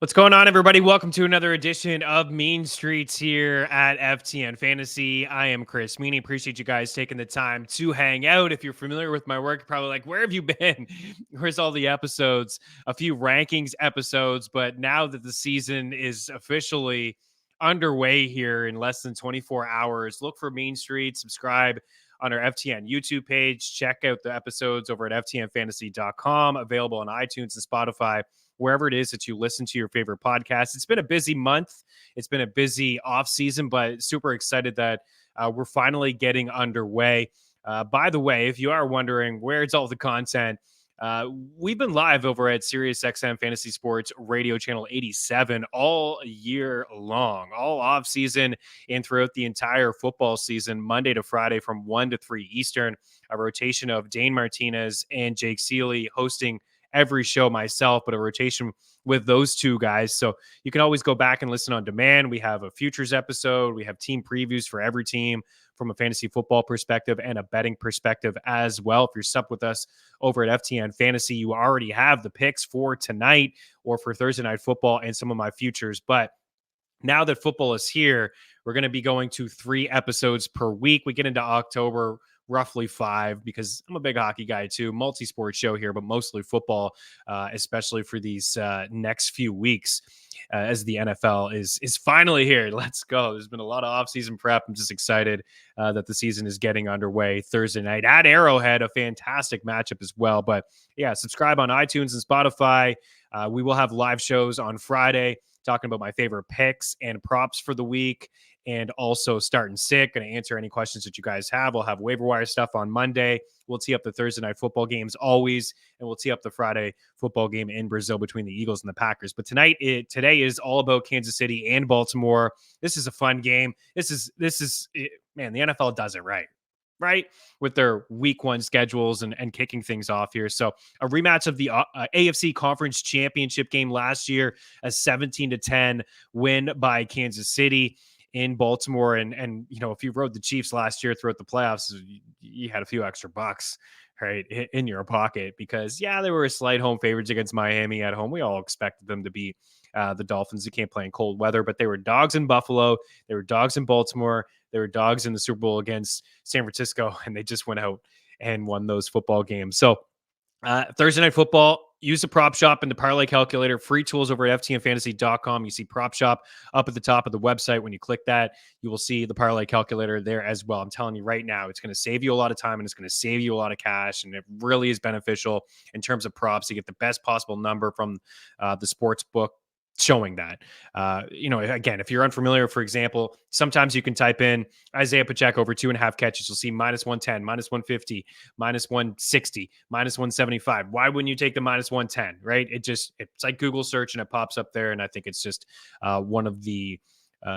What's going on, everybody? Welcome to another edition of Mean Streets here at FTN Fantasy. I am Chris Meaney. Appreciate you guys taking the time to hang out. If you're familiar with my work, you're probably like, where have you been? Where's all the episodes? A few rankings episodes, but now that the season is officially underway here in less than 24 hours, look for Mean Streets, subscribe on our FTN YouTube page. Check out the episodes over at ftnfantasy.com, available on iTunes and Spotify, wherever it is that you listen to your favorite podcast. It's been a busy month. It's been a busy off season, but super excited that we're finally getting underway. By the way, if you are wondering where's all the content, we've been live over at SiriusXM Fantasy Sports Radio Channel 87 all year long, all off season and throughout the entire football season, Monday to Friday from 1 to 3 Eastern. A rotation of Dane Martinez and Jake Seeley hosting every show myself, but a rotation with those two guys. So you can always go back and listen on demand. We have a futures episode. We have team previews for every team from a fantasy football perspective and a betting perspective as well. If you're stuck with us over at FTN Fantasy, you already have the picks for tonight or for Thursday Night Football and some of my futures. But now that football is here, we're going to be going to 3 episodes per week. We get into October, roughly 5, because I'm a big hockey guy too. Multi-sport show here, but mostly football, especially for these next few weeks as the NFL is finally here. Let's go. There's been a lot of off-season prep. I'm just excited that the season is getting underway Thursday night at Arrowhead, a fantastic matchup as well. But yeah, subscribe on iTunes and Spotify. We will have live shows on Friday talking about my favorite picks and props for the week, and also starting sick. Going to answer any questions that you guys have. We'll have waiver wire stuff on Monday. We'll tee up the Thursday night football games always, and we'll tee up the Friday football game in Brazil between the Eagles and the Packers. But today is all about Kansas City and Baltimore. This is a fun game. This is man, the NFL does it right? With their week 1 schedules and kicking things off here. So a rematch of the AFC Conference Championship game last year, a 17-10 win by Kansas City in Baltimore. And you know, if you rode the Chiefs last year throughout the playoffs, you had a few extra bucks, right, in your pocket, because yeah, they were a slight home favorites against Miami at home. We all expected them to be the Dolphins. Who can't play in cold weather, but they were dogs in Buffalo. They were dogs in Baltimore. They were dogs in the Super Bowl against San Francisco, and they just went out and won those football games. So Thursday Night Football, use the prop shop and the parlay calculator. Free tools over at ftnfantasy.com. You see prop shop up at the top of the website. When you click that, you will see the parlay calculator there as well. I'm telling you right now, it's going to save you a lot of time and it's going to save you a lot of cash. And it really is beneficial in terms of props to get the best possible number from the sports book showing that. You know, again, if you're unfamiliar, for example, sometimes you can type in Isaiah Pacheco over 2.5 catches. You'll see -110, -150, -160, -175. Why wouldn't you take the -110, right? It's like Google search and it pops up there. And I think it's just one of the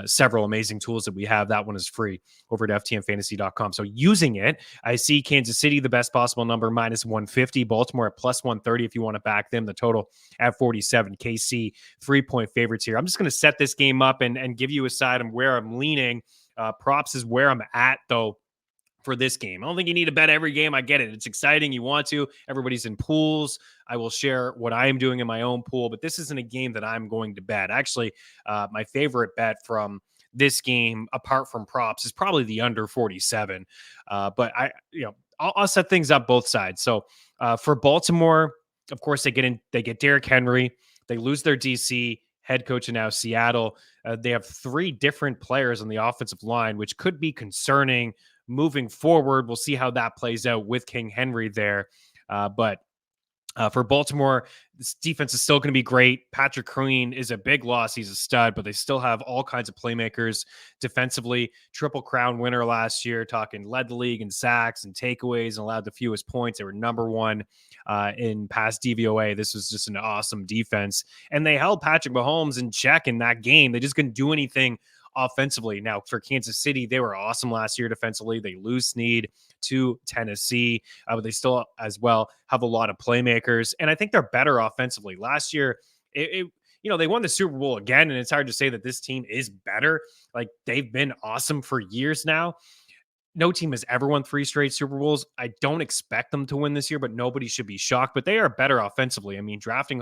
several amazing tools that we have. That one is free over at ftnfantasy.com. So using it, I see Kansas City, the best possible number, -150. Baltimore at +130 if you want to back them. The total at 47. KC, 3-point favorites here. I'm just going to set this game up and give you a side on where I'm leaning. Props is where I'm at, though, for this game. I don't think you need to bet every game. I get it. It's exciting. You want to. Everybody's in pools. I will share what I am doing in my own pool, but this isn't a game that I'm going to bet. Actually, my favorite bet from this game, apart from props, is probably the under 47. But I'll set things up both sides. So for Baltimore, of course, they get Derrick Henry. They lose their DC head coach in now Seattle. They have 3 different players on the offensive line, which could be concerning moving forward. We'll see how that plays out with King Henry there. But for Baltimore, this defense is still going to be great. Patrick Queen is a big loss. He's a stud, but they still have all kinds of playmakers defensively. Triple Crown winner last year, led the league in sacks and takeaways and allowed the fewest points. They were number 1 in pass DVOA. This was just an awesome defense. And they held Patrick Mahomes in check in that game. They just couldn't do anything offensively. Now, for Kansas City, they were awesome last year defensively. They lose Snead to Tennessee, but they still, as well, have a lot of playmakers. And I think they're better offensively. Last year, they won the Super Bowl again, and it's hard to say that this team is better. Like, they've been awesome for years now. no team has ever won 3 straight Super Bowls. I don't expect them to win this year, but nobody should be shocked. But they are better offensively. I mean, drafting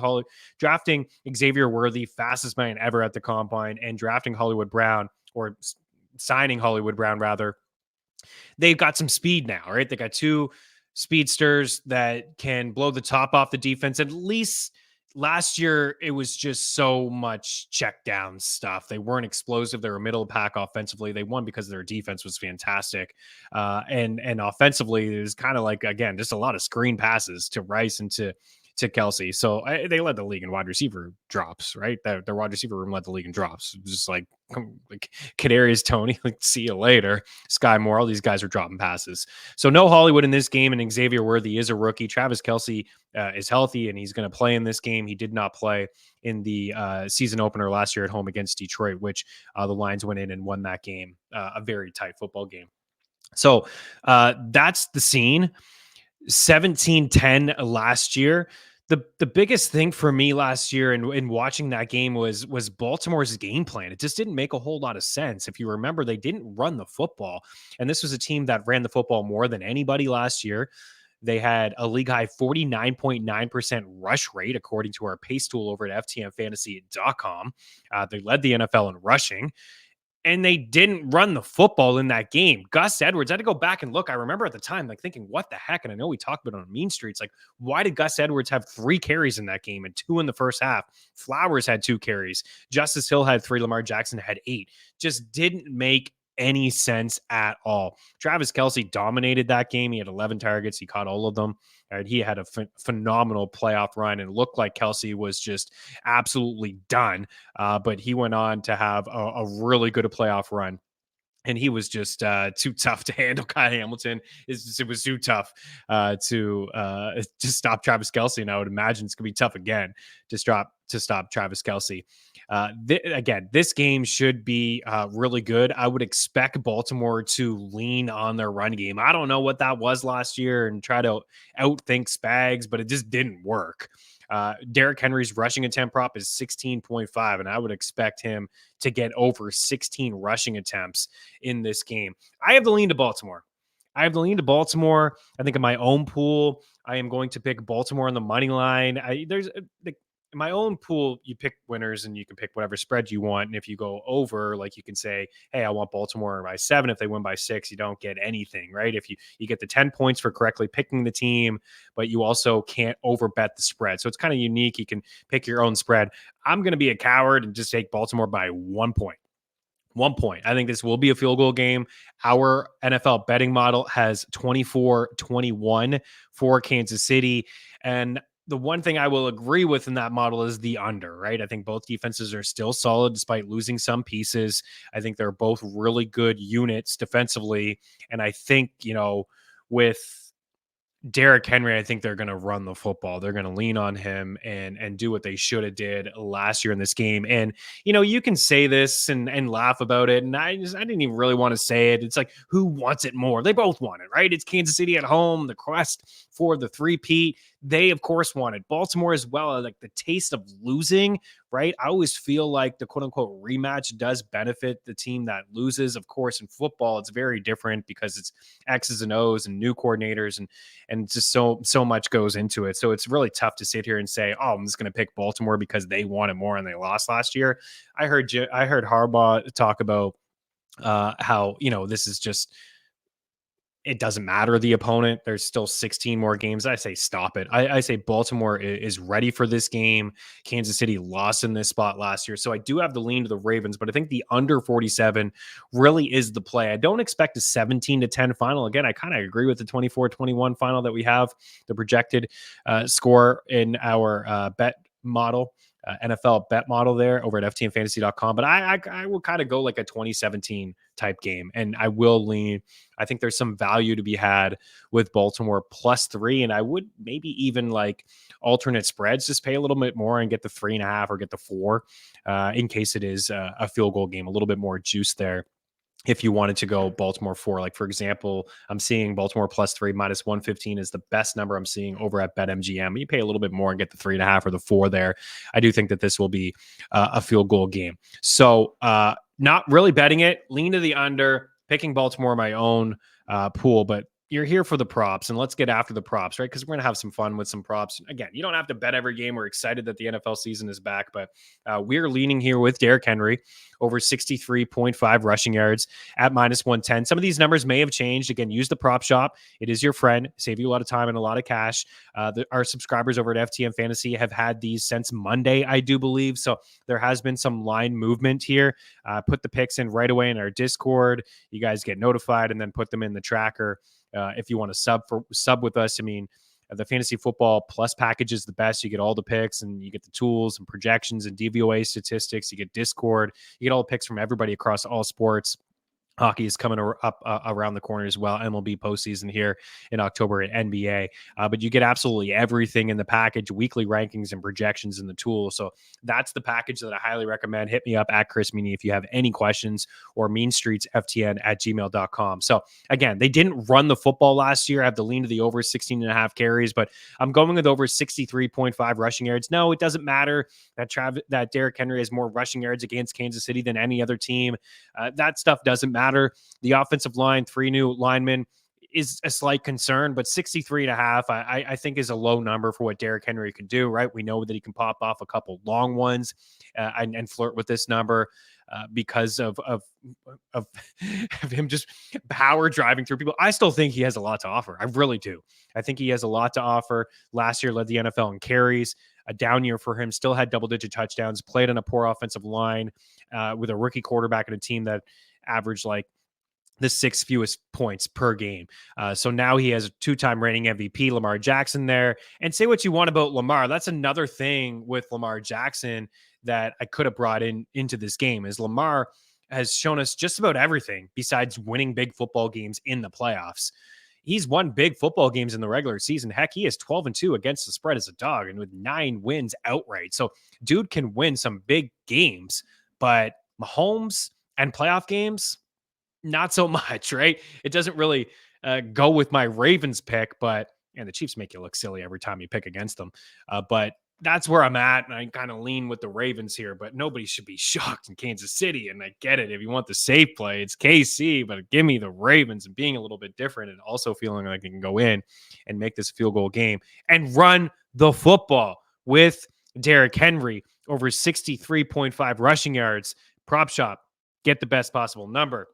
Xavier Worthy, fastest man ever at the combine, and drafting Hollywood Brown, or signing Hollywood Brown rather, they've got some speed now, right? They got 2 speedsters that can blow the top off the defense. At least last year, it was just so much check down stuff. They weren't explosive. They were middle of the pack offensively. They won because their defense was fantastic. And offensively, it was kind of like, again, just a lot of screen passes to Rice and to Kelsey. So they led the league in wide receiver drops, right? Their wide receiver room led the league in drops. It was just like Kadarius Toney, like, see you later. Sky Moore, all these guys are dropping passes. So no Hollywood in this game, and Xavier Worthy is a rookie. Travis Kelsey is healthy, and he's going to play in this game. He did not play in the season opener last year at home against Detroit, which the Lions went in and won that game, a very tight football game. So that's the scene. 17-10 last year. The biggest thing for me last year in watching that game was Baltimore's game plan. It just didn't make a whole lot of sense. If you remember, they didn't run the football. And this was a team that ran the football more than anybody last year. They had a league high 49.9% rush rate, according to our pace tool over at ftnfantasy.com. They led the NFL in rushing. And they didn't run the football in that game. Gus Edwards, I had to go back and look. I remember at the time, like, thinking, what the heck? And I know we talked about it on Mean Streets. Like, why did Gus Edwards have 3 carries in that game and 2 in the first half? Flowers had 2 carries. Justice Hill had 3. Lamar Jackson had 8. Just didn't make any sense at all. Travis Kelsey dominated that game. He had 11 targets. He caught all of them. He had a phenomenal playoff run, and looked like Kelsey was just absolutely done. But he went on to have a really good playoff run. And he was just too tough to handle. Kyle Hamilton. It was too tough to stop Travis Kelsey. And I would imagine it's going to be tough again to stop Travis Kelsey. Again, this game should be really good. I would expect Baltimore to lean on their run game. I don't know what that was last year and try to outthink Spags, but it just didn't work. Derrick Henry's rushing attempt prop is 16.5, and I would expect him to get over 16 rushing attempts in this game. I have the lean to Baltimore. I think in my own pool, I am going to pick Baltimore on the money line. In my own pool, you pick winners and you can pick whatever spread you want. And if you go over, like, you can say, hey, I want Baltimore by 7. If they win by 6, you don't get anything, right? If you get the 10 points for correctly picking the team, but you also can't overbet the spread. So it's kind of unique. You can pick your own spread. I'm going to be a coward and just take Baltimore by 1 point. 1 point. I think this will be a field goal game. Our NFL betting model has 24-21 for Kansas City. And the one thing I will agree with in that model is the under, right? I think both defenses are still solid despite losing some pieces. I think they're both really good units defensively. And I think, with Derrick Henry, I think they're going to run the football. They're going to lean on him and do what they should have did last year in this game. And, you can say this and laugh about it. And I didn't even really want to say it. It's like, who wants it more? They both want it, right? It's Kansas City at home, the quest for the three-peat. They, of course, wanted Baltimore as well. Like, the taste of losing, right? I always feel like the quote-unquote rematch does benefit the team that loses. Of course, in football, it's very different because it's X's and O's and new coordinators and just so much goes into it. So it's really tough to sit here and say, oh, I'm just going to pick Baltimore because they wanted more and they lost last year. I heard Harbaugh talk about how, this is just, it doesn't matter the opponent. There's still 16 more games. I say stop it. I say Baltimore is ready for this game. Kansas City lost in this spot last year. So I do have the lean to the Ravens, but I think the under 47 really is the play. I don't expect a 17-10 final. Again, I kind of agree with the 24-21 final that we have, the projected score in our bet model. NFL bet model there over at ftnfantasy.com. But I will kind of go like a 2017 type game, and I will lean. I think there's some value to be had with Baltimore +3, and I would maybe even like alternate spreads, just pay a little bit more and get the 3.5 or get the 4 in case it is a field goal game, a little bit more juice there. If you wanted to go Baltimore 4, like, for example, I'm seeing Baltimore +3 -115 is the best number I'm seeing over at BetMGM. You pay a little bit more and get the 3.5 or the 4 there. I do think that this will be a field goal game. So not really betting it, lean to the under, picking Baltimore my own pool, but you're here for the props, and let's get after the props, right? Because we're going to have some fun with some props. Again, you don't have to bet every game. We're excited that the NFL season is back, but we're leaning here with Derrick Henry over 63.5 rushing yards at -110. Some of these numbers may have changed. Again, use the prop shop. It is your friend. Save you a lot of time and a lot of cash. Our subscribers over at FTN Fantasy have had these since Monday, I do believe. So there has been some line movement here. Put the picks in right away in our Discord. You guys get notified and then put them in the tracker. If you want to sub with us, I mean, the fantasy football plus package is the best. You get all the picks and you get the tools and projections and DVOA statistics. You get Discord. You get all the picks from everybody across all sports. Hockey is coming up around the corner as well. MLB postseason here in October at NBA. But you get absolutely everything in the package, weekly rankings and projections in the tool. So that's the package that I highly recommend. Hit me up at Chris Meaney if you have any questions, or meanstreetsftn@gmail.com. So again, they didn't run the football last year. I have the lean to the over 16.5 carries, but I'm going with over 63.5 rushing yards. No, it doesn't matter that Derrick Henry has more rushing yards against Kansas City than any other team. That stuff doesn't matter. The offensive line, 3 new linemen, is a slight concern, but 63.5, I think is a low number for what Derrick Henry could do, right? We know that he can pop off a couple long ones and flirt with this number because of him just power driving through people. I still think he has a lot to offer. I really do. I think he has a lot to offer. Last year led the NFL in carries. A down year for him, still had double-digit touchdowns, played on a poor offensive line with a rookie quarterback and a team that averaged like the 6th fewest points per game. So now he has a 2-time reigning MVP, Lamar Jackson, there. And say what you want about Lamar. That's another thing with Lamar Jackson that I could have brought into this game, is Lamar has shown us just about everything besides winning big football games in the playoffs. He's won big football games in the regular season. Heck, he is 12-2 against the spread as a dog, and with 9 wins outright. So dude can win some big games, but Mahomes and playoff games, not so much, right? It doesn't really go with my Ravens pick, but and the Chiefs make you look silly every time you pick against them. But that's where I'm at, and I kind of lean with the Ravens here, but nobody should be shocked in Kansas City, and I get it. If you want the safe play, it's KC, but give me the Ravens, and being a little bit different and also feeling like I can go in and make this field goal game and run the football with Derrick Henry over 63.5 rushing yards. Prop shop, get the best possible number.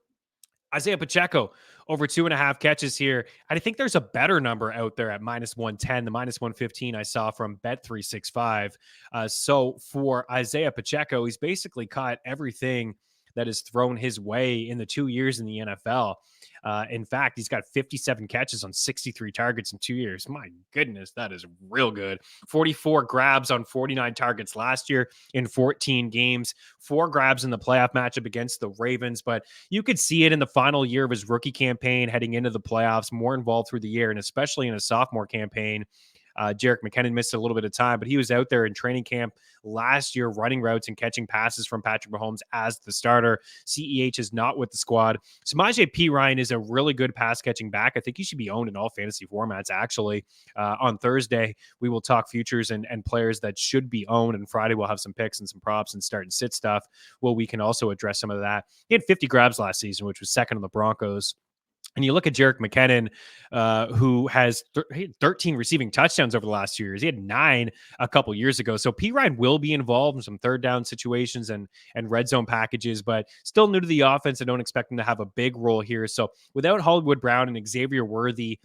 Isaiah Pacheco over 2.5 catches here. I think there's a better number out there at -110, the -115 I saw from Bet365. So for Isaiah Pacheco, he's basically caught everything that is thrown his way in the 2 years in the NFL. In fact, he's got 57 catches on 63 targets in 2 years. My goodness, that is real good. 44 grabs on 49 targets last year in 14 games, 4 grabs in the playoff matchup against the Ravens. But you could see it in the final year of his rookie campaign, heading into the playoffs, more involved through the year, and especially in a sophomore campaign. Jerick McKinnon missed a little bit of time, but he was out there in training camp last year running routes and catching passes from Patrick Mahomes as the starter. CEH is not with the squad. Samaje Perine is a really good pass catching back. I think he should be owned in all fantasy formats, actually. On Thursday, we will talk futures and players that should be owned, and Friday we'll have some picks and some props and start and sit stuff. Well, we can also address some of that. He had 50 grabs last season, which was second on the Broncos. And you look at Jerick McKinnon, who has 13 receiving touchdowns over the last 2 years. He had 9 a couple years ago. So Perine will be involved in some third down situations and red zone packages, but still new to the offense. I don't expect him to have a big role here. So without Hollywood Brown and Xavier Worthy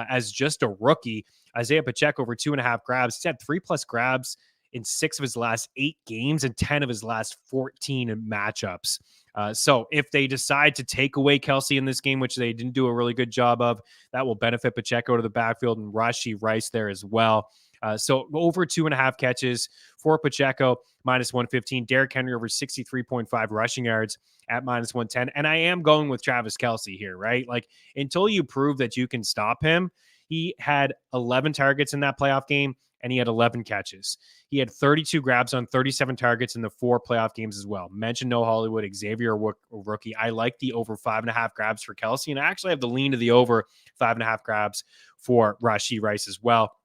as just a rookie, Isaiah Pacheco over 2.5 grabs. He's had 3+ grabs in 6 of his last 8 games and 10 of his last 14 matchups. So if they decide to take away Kelsey in this game, which they didn't do a really good job of, that will benefit Pacheco to the backfield and Rashee Rice there as well. So over 2.5 catches for Pacheco, -115. Derrick Henry over 63.5 rushing yards at -110. And I am going with Travis Kelsey here, right? Like, until you prove that you can stop him, he had 11 targets in that playoff game, and he had 11 catches. He had 32 grabs on 37 targets in the 4 playoff games as well. Mentioned no Hollywood, Xavier rookie. I like the over 5.5 grabs for Kelsey, and I actually have the lean to the over 5.5 grabs for Rashee Rice as well.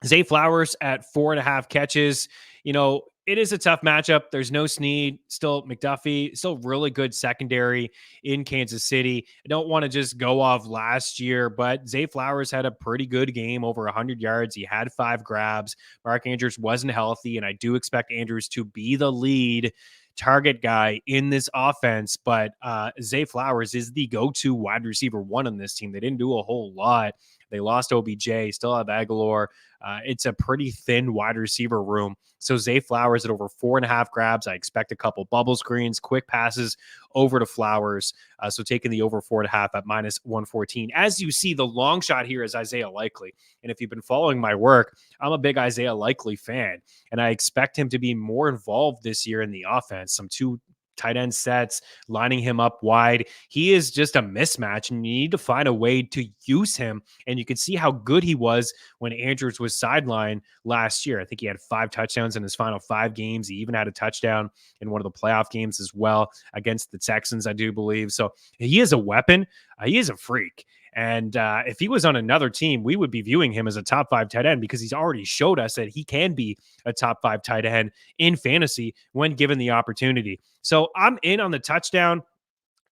Zay Flowers at 4.5 catches. You know, it is a tough matchup. There's no Snead, still McDuffie, still really good secondary in Kansas City. I don't want to just go off last year, but Zay Flowers had a pretty good game, over 100 yards. He had 5 grabs. Mark Andrews wasn't healthy, and I do expect Andrews to be the lead target guy in this offense, but Zay Flowers is the go-to wide receiver 1 on this team. They didn't do a whole lot. They lost OBJ, still have Aguilar. It's a pretty thin wide receiver room. So Zay Flowers at over 4.5 grabs. I expect a couple bubble screens, quick passes over to Flowers. So taking the over 4.5 at minus 114. As you see, the long shot here is Isaiah Likely. And if you've been following my work, I'm a big Isaiah Likely fan, and I expect him to be more involved this year in the offense. Some 2 tight end sets, lining him up wide. He is just a mismatch, and you need to find a way to use him. And you can see how good he was when Andrews was sidelined last year. I think he had 5 touchdowns in his final 5 games. He even had a touchdown in one of the playoff games as well against the Texans, I do believe. So he is a weapon. He is a freak. And if he was on another team, we would be viewing him as a top 5 tight end, because he's already showed us that he can be a top 5 tight end in fantasy when given the opportunity. So I'm in on the touchdown.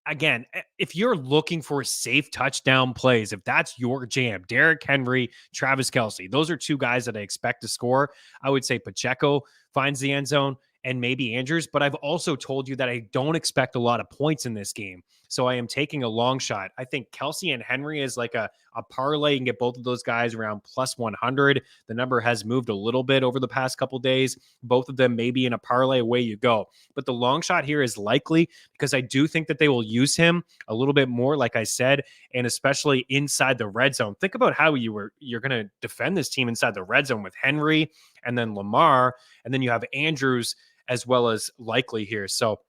Again, if you're looking for safe touchdown plays, if that's your jam, Derrick Henry, Travis Kelce, those are 2 guys that I expect to score. I would say Pacheco finds the end zone, and maybe Andrews, but I've also told you that I don't expect a lot of points in this game. So I am taking a long shot. I think Kelce and Henry is like a parlay, and get both of those guys around plus 100. The number has moved a little bit over the past couple days. Both of them maybe in a parlay, away you go. But the long shot here is Likely, because I do think that they will use him a little bit more, like I said, and especially inside the red zone. Think about how you're going to defend this team inside the red zone with Henry and then Lamar, and then you have Andrews as well as Likely here. So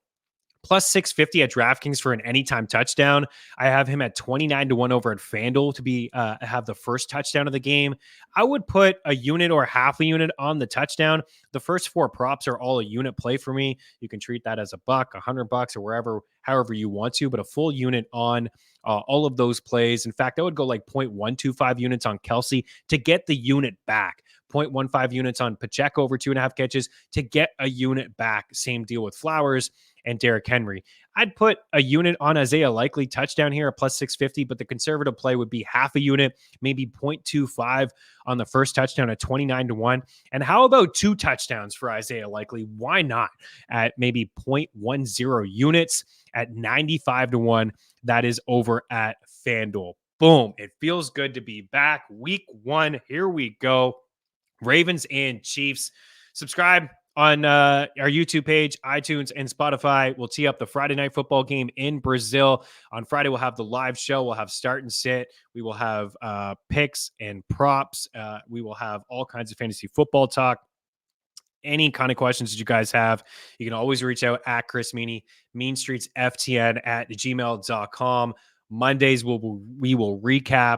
plus 650 at DraftKings for an anytime touchdown. I have him at 29-1 over at FanDuel to be have the first touchdown of the game. I would put a unit or half a unit on the touchdown. The first 4 props are all a unit play for me. You can treat that as $100, $100, or however you want to, but a full unit on all of those plays. In fact, I would go like 0.125 units on Kelce to get the unit back. 0.15 units on Pacheco over 2.5 catches to get a unit back. Same deal with Flowers and Derrick Henry. I'd put a unit on Isaiah Likely touchdown here at plus 650, but the conservative play would be half a unit, maybe 0.25 on the first touchdown at 29-1. And how about 2 touchdowns for Isaiah Likely? Why not at maybe 0.10 units at 95-1? That is over at FanDuel. Boom. It feels good to be back. Week 1. Here we go. Ravens and Chiefs. Subscribe on our YouTube page, iTunes, and Spotify. We'll tee up the Friday night football game in Brazil. On Friday, we'll have the live show. We'll have start and sit. We will have picks and props. We will have all kinds of fantasy football talk. Any kind of questions that you guys have, you can always reach out at Chris Meaney, Mean Streets FTN at gmail.com. Mondays, we will recap.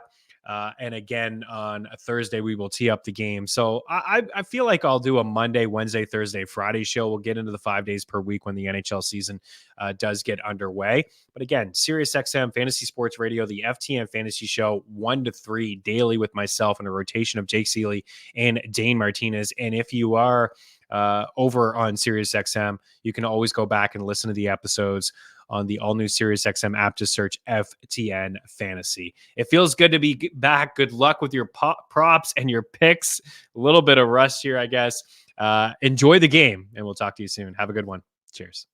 And again, on a Thursday, we will tee up the game. So I feel like I'll do a Monday, Wednesday, Thursday, Friday show. We'll get into the 5 days per week when the NHL season does get underway. But again, SiriusXM Fantasy Sports Radio, the FTN Fantasy Show, 1 to 3 daily with myself and a rotation of Jake Seeley and Dane Martinez. And if you are over on SiriusXM, you can always go back and listen to the episodes on the all-new SiriusXM app. To search FTN Fantasy. It feels good to be back. Good luck with your props and your picks. A little bit of rust here, I guess. Enjoy the game, and we'll talk to you soon. Have a good one. Cheers.